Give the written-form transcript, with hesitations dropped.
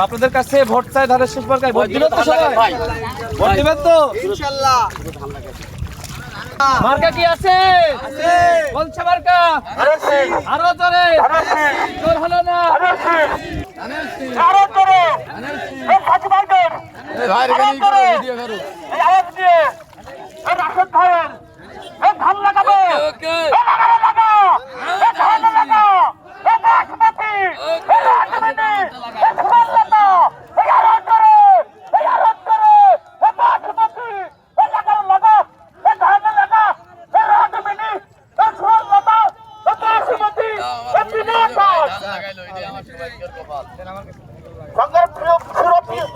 আপনাদের কাছে ভোট চাই ধানের শীষ মার্কায় ভোট দিবেন তো সবাই ভোট দিবেন তো ইনশাআল্লাহ মার্কা কি আছে বলছে মার্কা আরো জোরে জোর হলো না আরো জোরে এই ফাঁকি মারবেন এই ভাই রে ভিডিও করো এই আওয়াজ দিয়ে এই রাশেদ ভাইয়ের এই ধান লাগাবে ওকে লাগা এই ধান লাগা এই বাসমতি এই বাসমতি এই ধান লাগা এই আরো জোরে এই আরো জোরে এই বাসমতি এই লাগা লাগা এই ধান লাগা এই রাজমিনি এই ধান লাগা এই বাসমতি এই বিনা লাগাইলো এই আমার সবাই কপাল সংগ্রাম প্রিয়